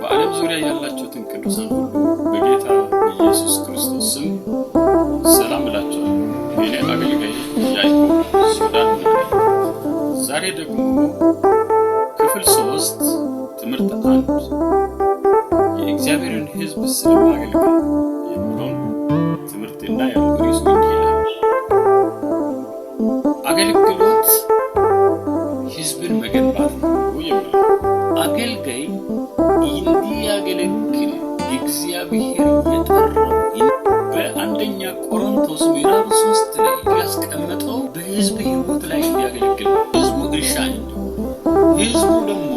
በዓለም ዙሪያ ያላችሁትን ቅዱሳን ሁሉ በጌታ ኢየሱስ ክርስቶስ ስም ሰላም እላችኋለሁ። እኔ አገልጋይ ያዕቆብ ሱዳን ነኝ። ዛሬ ደግሞ ክፍል 3 ትምህርት 1 የእግዚአብሔርን ሕዝብ ስለማገልገል የሚለውን ትምህርት እናያለን። ርዕሱ እንዲህ ይላል፣ አገልግሎት ሕዝብን መገንባት ነው የሚለው። አገልጋይ እንዲያገለግል እግዚአብሔር የጠራው በአንደኛ ቆሮንቶስ ምዕራፍ 3 ላይ ያስቀመጠው በሕዝብ ሕይወት ላይ እንዲያገለግል ነው። ሕዝቡ እርሻ እንዲሆን፣ ሕዝቡ ደግሞ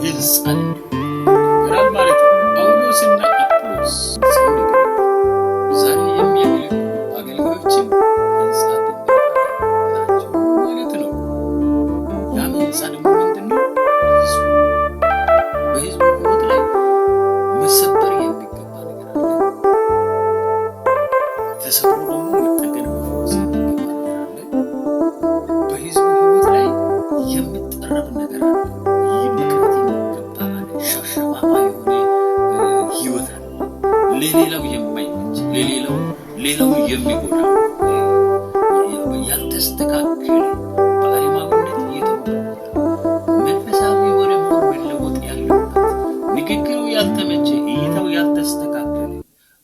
ሕንፃ እንዲሆን ማለት ነው። ጳውሎስና አጵሎስ ዛሬ የሚያገለግሉ አገልጋዮችን ሕንፃ ናቸው ማለት ነው። ያ ሕንፃ ደግሞ ምንድን ነው? በሕዝቡ ሕይወት ላይ መሰበር የሚገባ ነገር አለ። ተሰብሮ ደግሞ መጠገን መፈወስ የሚገባ ነገር አለ። በሕዝቡ ሕይወት ላይ የሚጠረብ ነገር አለ። ይህ መቅረት የሚገባ አለ። ሸሸባባ የሆነ ሕይወት አለ። ለሌላው የማይመች ሌላው የሚጎዳ ያልተስተካከለ በዓለማዊነት እየተሞላ መንፈሳዊ ወደ መሆን መለወጥ ያለበት ንግግሩ ያልተመቸ እይታው ያልተስተካከለ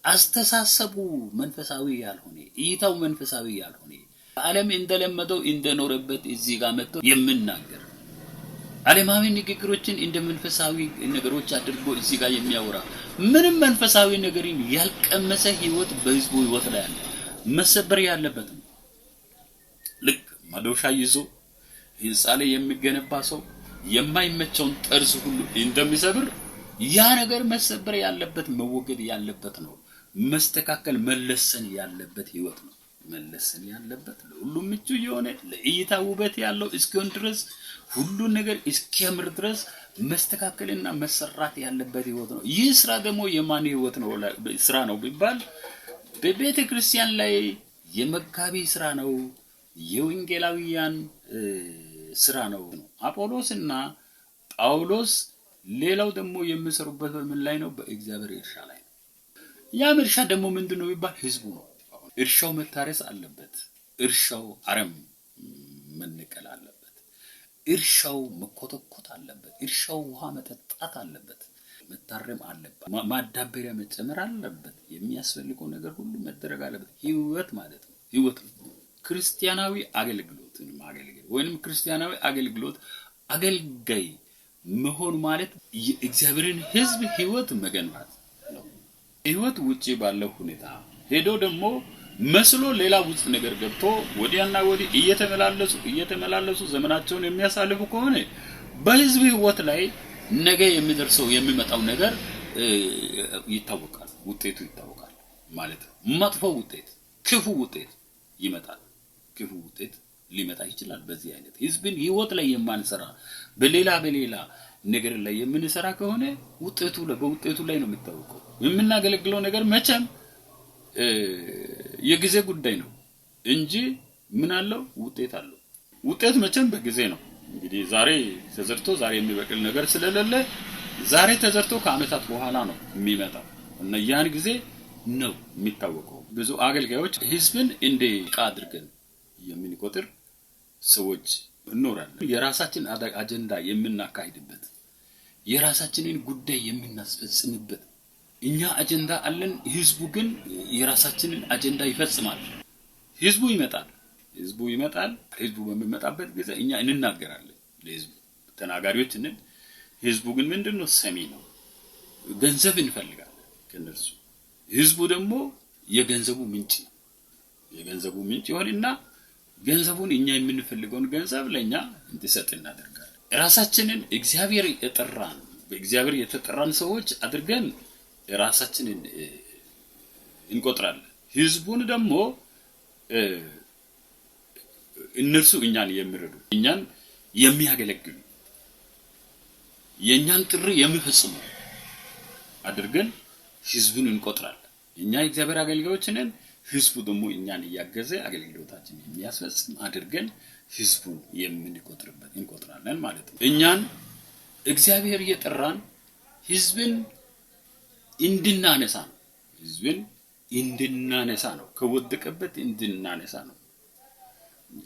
አስተሳሰቡ መንፈሳዊ ያልሆነ እይታው መንፈሳዊ ያልሆነ ዓለም እንደለመደው እንደኖረበት እዚህ ጋር መጥቶ የምናገር ዓለማዊ ንግግሮችን እንደ መንፈሳዊ ነገሮች አድርጎ እዚህ ጋር የሚያወራ ምንም መንፈሳዊ ነገርን ያልቀመሰ ሕይወት በሕዝቡ ሕይወት ላይ አለ። መሰበር ያለበት ነው። ልክ መዶሻ ይዞ ሕንፃ ላይ የሚገነባ ሰው የማይመቸውን ጠርዝ ሁሉ እንደሚሰብር ያ ነገር መሰበር ያለበት መወገድ ያለበት ነው። መስተካከል መለሰን ያለበት ሕይወት ነው። መለሰን ያለበት ለሁሉም ምቹ የሆነ ለእይታ ውበት ያለው እስኪሆን ድረስ ሁሉ ነገር እስኪያምር ድረስ መስተካከልና መሰራት ያለበት ሕይወት ነው። ይህ ስራ ደግሞ የማን ሕይወት ነው? ስራ ነው ቢባል በቤተ ክርስቲያን ላይ የመጋቢ ስራ ነው። የወንጌላውያን ስራ ነው። አጵሎስና ጳውሎስ ሌላው ደግሞ የሚሰሩበት በምን ላይ ነው? በእግዚአብሔር እርሻ ላይ ነው። ያም እርሻ ደግሞ ምንድነው ቢባል ሕዝቡ ነው። እርሻው መታረስ አለበት። እርሻው አረም መነቀል አለበት። እርሻው መኮተኮት አለበት። እርሻው ውሃ መጠጣት አለበት። መታረም አለበት። ማዳበሪያ መጨመር አለበት። የሚያስፈልገው ነገር ሁሉ መደረግ አለበት። ሕይወት ማለት ነው። ሕይወት ክርስቲያናዊ አገልግሎትን ማገልገል ወይንም ክርስቲያናዊ አገልግሎት አገልጋይ መሆን ማለት የእግዚአብሔርን ሕዝብ ሕይወት መገንባት ነው። ሕይወት ውጪ ባለው ሁኔታ ሄዶ ደግሞ መስሎ ሌላ ውስጥ ነገር ገብቶ ወዲያና ወዲህ እየተመላለሱ ዘመናቸውን የሚያሳልፉ ከሆነ በሕዝብ ሕይወት ላይ ነገ የሚደርሰው የሚመጣው ነገር ይታወቃል። ውጤቱ ይታወቃል ማለት ነው። መጥፎ ውጤት፣ ክፉ ውጤት ይመጣል። ክፉ ውጤት ሊመጣ ይችላል። በዚህ አይነት ሕዝብን ሕይወት ላይ የማንሰራ በሌላ ነገር ላይ የምንሰራ ከሆነ በውጤቱ ላይ ነው የሚታወቀው። የምናገለግለው ነገር መቼም የጊዜ ጉዳይ ነው እንጂ ምን አለው? ውጤት አለው። ውጤት መቼም በጊዜ ነው። እንግዲህ ዛሬ ተዘርቶ ዛሬ የሚበቅል ነገር ስለሌለ ዛሬ ተዘርቶ ከዓመታት በኋላ ነው የሚመጣው እና ያን ጊዜ ነው የሚታወቀው። ብዙ አገልጋዮች ሕዝብን እንደ ዕቃ አድርገን የምንቆጥር ሰዎች እንኖራለን። የራሳችን አጀንዳ የምናካሂድበት፣ የራሳችንን ጉዳይ የምናስፈጽምበት እኛ አጀንዳ አለን። ሕዝቡ ግን የራሳችንን አጀንዳ ይፈጽማል። ሕዝቡ ይመጣል። ሕዝቡ በሚመጣበት ጊዜ እኛ እንናገራለን። ለሕዝቡ ተናጋሪዎች ነን። ሕዝቡ ግን ምንድነው? ሰሚ ነው። ገንዘብ እንፈልጋለን ከነርሱ። ሕዝቡ ደግሞ የገንዘቡ ምንጭ ነው። የገንዘቡ ምንጭ ይሆንና ገንዘቡን እኛ የምንፈልገውን ገንዘብ ለኛ እንዲሰጥ እናደርጋለን። ራሳችንን እግዚአብሔር የጠራን በእግዚአብሔር የተጠራን ሰዎች አድርገን ራሳችንን እንቆጥራለን። ሕዝቡን ደግሞ እነርሱ እኛን የሚረዱ እኛን የሚያገለግሉ የኛን ጥሪ የሚፈጽሙ አድርገን ሕዝቡን እንቆጥራለን። እኛ እግዚአብሔር አገልጋዮች ነን። ሕዝቡ ደግሞ እኛን እያገዘ አገልግሎታችንን የሚያስፈጽም አድርገን ህዝቡን እንቆጥራለን ማለት ነው። እኛን እግዚአብሔር የጠራን ህዝብን እንድናነሳ ነው። ህዝብን እንድናነሳ ነው። ከወደቀበት እንድናነሳ ነው።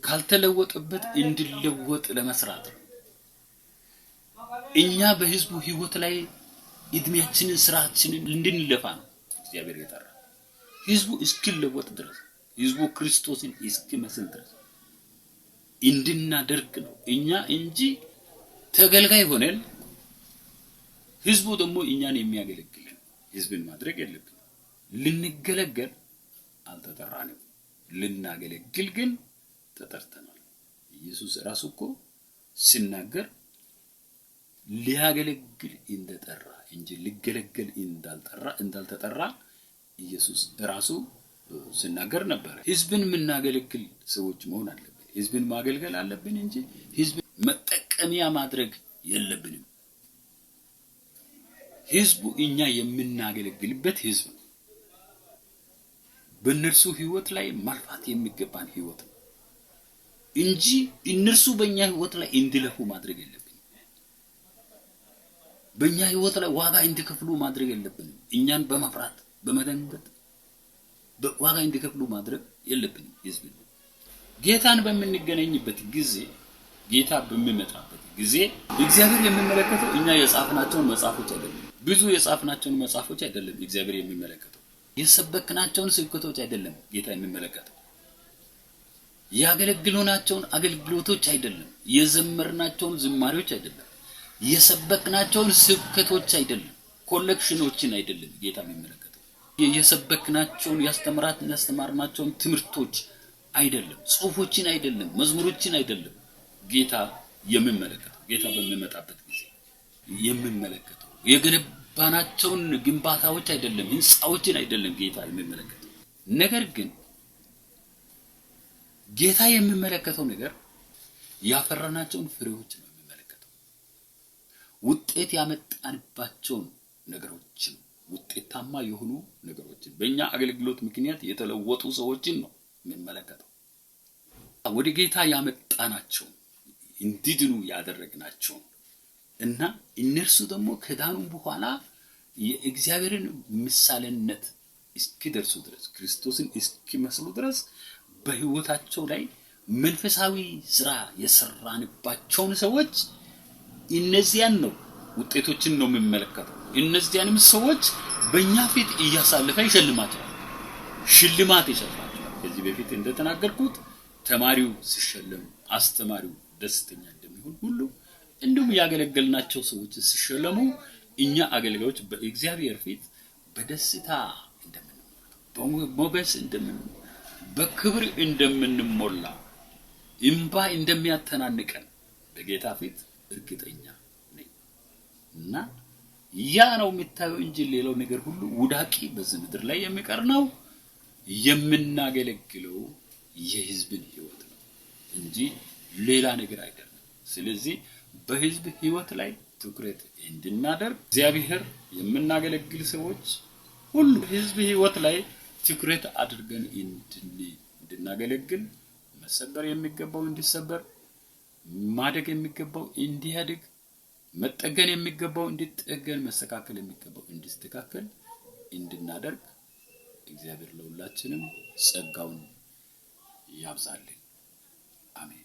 ካልተለወጠበት እንዲለወጥ ለመስራት ነው። እኛ በህዝቡ ህይወት ላይ እድሜያችንን ስራችንን እንድንለፋ ነው እግዚአብሔር የጠራ። ህዝቡ እስኪለወጥ ድረስ ህዝቡ ክርስቶስን እስኪመስል ድረስ እንድናደርግ ነው እኛ እንጂ ተገልጋይ ሆነን ህዝቡ ደግሞ እኛን የሚያገለግለን ህዝብን ማድረግ የለብንም። ልንገለገል አልተጠራንም፣ ልናገለግል ግን ተጠርተናል። ኢየሱስ ራሱ እኮ ሲናገር ሊያገለግል እንደጠራ እንጂ ሊገለገል እንዳልተጠራ ኢየሱስ ራሱ ሲናገር ነበር። ህዝብን የምናገለግል ሰዎች መሆን አለብን። ህዝብን ማገልገል አለብን እንጂ ህዝብን መጠቀሚያ ማድረግ የለብንም። ህዝቡ እኛ የምናገለግልበት ህዝብ ነው። በእነርሱ ህይወት ላይ ማልፋት የሚገባን ህይወት ነው እንጂ እነርሱ በእኛ ህይወት ላይ እንዲለፉ ማድረግ የለብንም። በእኛ ህይወት ላይ ዋጋ እንዲከፍሉ ማድረግ የለብንም። እኛን በመፍራት በመደንገጥ ዋጋ እንዲከፍሉ ማድረግ የለብንም። ህዝብ ጌታን በምንገናኝበት ጊዜ ጌታ በሚመጣበት ጊዜ እግዚአብሔር የሚመለከተው እኛ የጻፍናቸውን መጽሐፎች አይደለም። ብዙ የጻፍናቸውን መጽሐፎች አይደለም እግዚአብሔር የሚመለከተው። የሰበክናቸውን ስብከቶች አይደለም ጌታ የሚመለከተው። ያገለግሉናቸውን አገልግሎቶች አይደለም። የዘመርናቸውን ዝማሬዎች አይደለም። የሰበክናቸውን ስብከቶች አይደለም። ኮሌክሽኖችን አይደለም ጌታ የሚመለከተው። የሰበክናቸውን ያስተማርናቸውን ትምህርቶች አይደለም። ጽሁፎችን አይደለም። መዝሙሮችን አይደለም ጌታ የሚመለከተው። ጌታ በሚመጣበት ጊዜ የሚመለከተው የገነባናቸውን ግንባታዎች አይደለም፣ ህንጻዎችን አይደለም ጌታ የሚመለከተው። ነገር ግን ጌታ የሚመለከተው ነገር ያፈራናቸውን ፍሬዎች ነው የሚመለከተው። ውጤት ያመጣንባቸውን ነገሮችን፣ ውጤታማ የሆኑ ነገሮችን፣ በእኛ አገልግሎት ምክንያት የተለወጡ ሰዎችን ነው የሚመለከተው። ወደ ጌታ ያመጣናቸው እንዲድኑ ያደረግናቸው እና እነርሱ ደግሞ ከዳኑ በኋላ የእግዚአብሔርን ምሳሌነት እስኪደርሱ ድረስ ክርስቶስን እስኪመስሉ ድረስ በህይወታቸው ላይ መንፈሳዊ ስራ የሰራንባቸውን ሰዎች እነዚያን ነው ውጤቶችን ነው የሚመለከተው። እነዚያንም ሰዎች በእኛ ፊት እያሳለፈ ይሸልማቸዋል። ሽልማት ይሰጣቸዋል። ከዚህ በፊት እንደተናገርኩት ተማሪው ሲሸለም አስተማሪው ደስተኛ እንደሚሆን ሁሉ እንዲሁም ያገለገልናቸው ሰዎች ሲሸለሙ እኛ አገልጋዮች በእግዚአብሔር ፊት በደስታ እንደምንሞላ፣ በሞገስ እንደምንሞላ፣ በክብር እንደምንሞላ፣ እንባ እንደሚያተናንቀን በጌታ ፊት እርግጠኛ ነኝ። እና ያ ነው የሚታየው እንጂ ሌላው ነገር ሁሉ ውዳቂ በዚህ ምድር ላይ የሚቀር ነው። የምናገለግለው የህዝብን ህይወት ነው እንጂ ሌላ ነገር አይደለም። ስለዚህ በህዝብ ህይወት ላይ ትኩረት እንድናደርግ እግዚአብሔር የምናገለግል ሰዎች ሁሉ ህዝብ ህይወት ላይ ትኩረት አድርገን እንድናገለግል፣ መሰበር የሚገባው እንዲሰበር፣ ማደግ የሚገባው እንዲያድግ፣ መጠገን የሚገባው እንዲጠገን፣ መስተካከል የሚገባው እንዲስተካከል እንድናደርግ እግዚአብሔር ለሁላችንም ጸጋውን ያብዛልን። አሜን።